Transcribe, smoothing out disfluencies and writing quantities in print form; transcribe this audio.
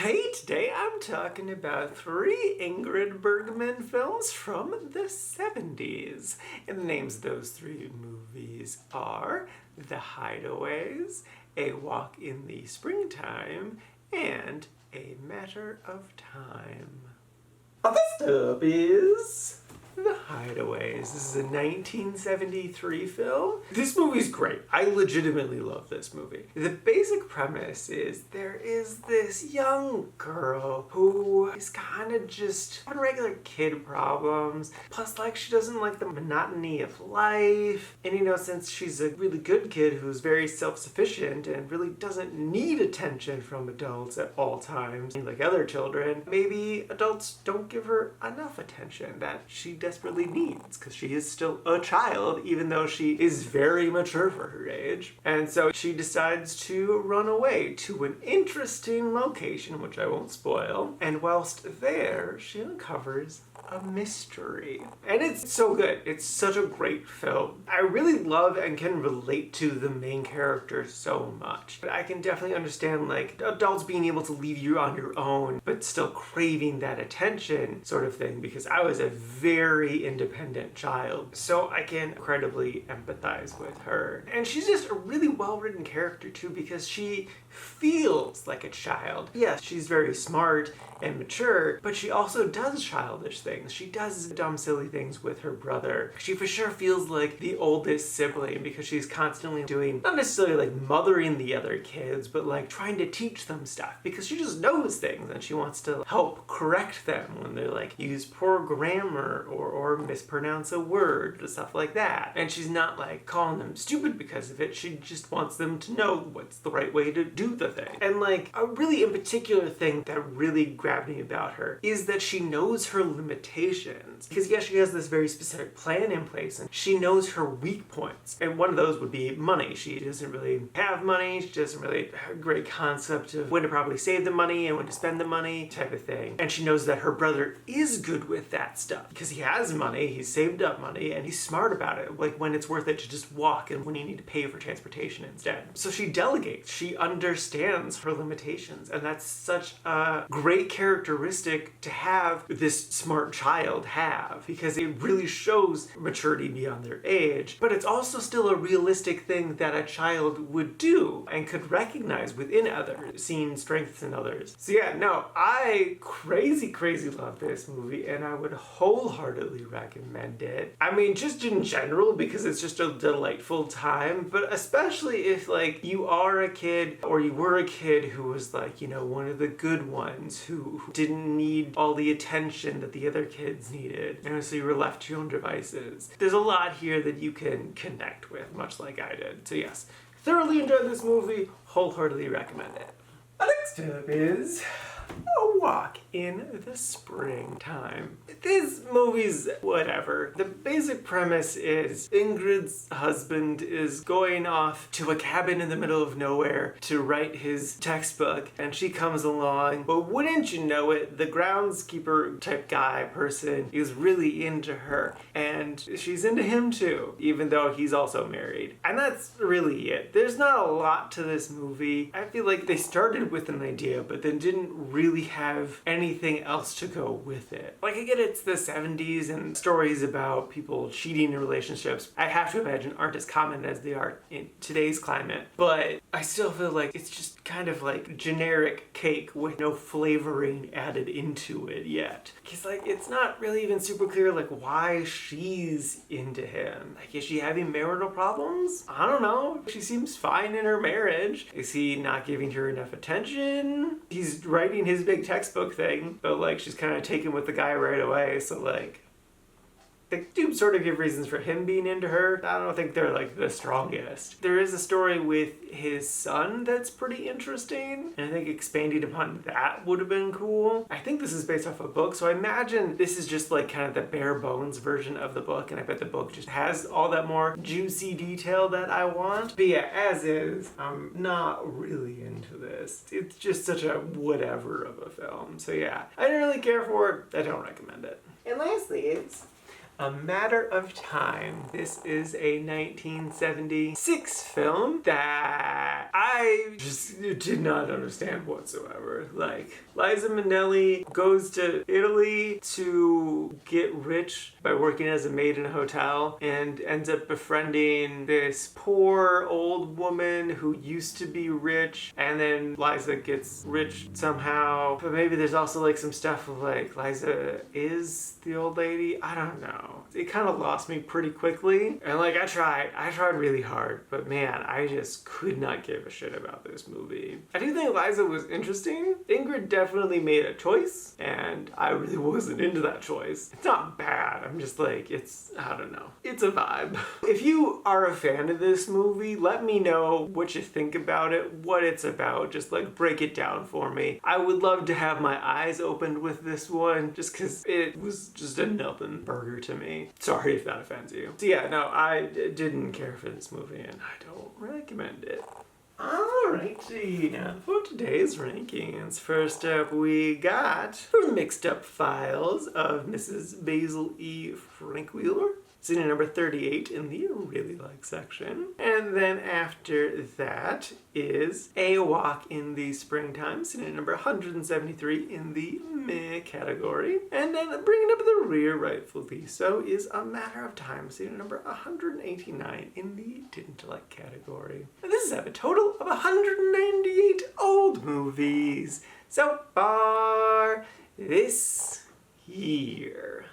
Hey, today I'm talking about 3 Ingrid Bergman films from the 70s. And the names of those 3 movies are The Hideaways, A Walk in the Springtime, and A Matter of Time. First up is The Hideaways. This is a 1973 film. This movie's great. I legitimately love this movie. The basic premise is there is this young girl who is kind of just having regular kid problems. Plus, like, she doesn't like the monotony of life. And, since she's a really good kid who's very self-sufficient and really doesn't need attention from adults at all times, like other children, maybe adults don't give her enough attention that she desperately needs, because she is still a child, even though she is very mature for her age. And so she decides to run away to an interesting location, which I won't spoil. And whilst there, she uncovers a mystery. And it's so good. It's such a great film. I really love and can relate to the main character so much. But I can definitely understand, like, adults being able to leave you on your own, but still craving that attention sort of thing, because I was a very independent child. So I can incredibly empathize with her. And she's just a really well-written character too, because she feels like a child. Yes, she's very smart and mature, but she also does childish things. She does dumb, silly things with her brother. She for sure feels like the oldest sibling, because she's constantly doing, not necessarily like mothering the other kids, but like trying to teach them stuff, because she just knows things and she wants to help correct them when they like use poor grammar or mispronounce a word or stuff like that. And she's not like calling them stupid because of it. She just wants them to know what's the right way to do the thing. And like a really in particular thing that really grabbed me about her is that she knows her limitations. Because yes, she has this very specific plan in place and she knows her weak points. And one of those would be money. She doesn't really have money. She doesn't really have a great concept of when to properly save the money and when to spend the money type of thing. And she knows that her brother is good with that stuff because he has money, he's saved up money, and he's smart about it. Like when it's worth it to just walk and when you need to pay for transportation instead. So she delegates. She understands her limitations. And that's such a great characteristic to have this smart child have, because it really shows maturity beyond their age, but it's also still a realistic thing that a child would do and could recognize within others, seeing strengths in others. So yeah, no, I crazy love this movie and I would wholeheartedly recommend it. I mean, just in general, because it's just a delightful time, but especially if like you are a kid or you were a kid who was like, one of the good ones who didn't need all the attention that the other kids needed, and so you were left to your own devices. There's a lot here that you can connect with, much like I did. So yes, thoroughly enjoyed this movie, wholeheartedly recommend it. Next up is A Walk in the Springtime. This movie's whatever. The basic premise is Ingrid's husband is going off to a cabin in the middle of nowhere to write his textbook, and she comes along, but wouldn't you know it, the groundskeeper type person is really into her, and she's into him too, even though he's also married. And that's really it. There's not a lot to this movie. I feel like they started with an idea, but then didn't really have anything else to go with it. Like, I get it's the 70s and stories about people cheating in relationships, I have to imagine, aren't as common as they are in today's climate, but I still feel like it's just kind of like generic cake with no flavoring added into it yet. Because like, it's not really even super clear like why she's into him. Like, is she having marital problems? I don't know. She seems fine in her marriage. Is he not giving her enough attention? He's writing his big textbook thing, but like she's kind of taken with the guy right away, so like they do sort of give reasons for him being into her. I don't think they're like the strongest. There is a story with his son that's pretty interesting, and I think expanding upon that would have been cool. I think this is based off a book, so I imagine this is just like kind of the bare bones version of the book, and I bet the book just has all that more juicy detail that I want. But yeah, as is, I'm not really into this. It's just such a whatever of a film. So yeah, I didn't really care for it. I don't recommend it. And lastly, it's A Matter of Time. This is a 1976 film that I just did not understand whatsoever. Like, Liza Minnelli goes to Italy to get rich by working as a maid in a hotel and ends up befriending this poor old woman who used to be rich, and then Liza gets rich somehow. But maybe there's also like some stuff of like Liza is the old lady. I don't know. It kind of lost me pretty quickly. And like I tried really hard, but man, I just could not give a shit about this movie. I do think Liza was interesting. Ingrid definitely made a choice, and I really wasn't into that choice. It's not bad. I'm just like, I don't know. It's a vibe. If you are a fan of this movie, let me know what you think about it, what it's about. Just like break it down for me. I would love to have my eyes opened with this one, just because it was just a nothing burger to me. Sorry if that offends you. So yeah, no, I didn't care for this movie, and I don't recommend it. Alrighty, now for today's rankings, first up we got from the Mixed Up Files of Mrs. Basil E. Frankweiler, sitting at number 38 in the Really Like section. And then after that is A Walk in the Springtime, sitting at number 173 in the Meh category. And then bringing up the rear, rightfully so, is A Matter of Time, sitting at number 189 in the Didn't Like category. And this is a total of 198 old movies so far this year.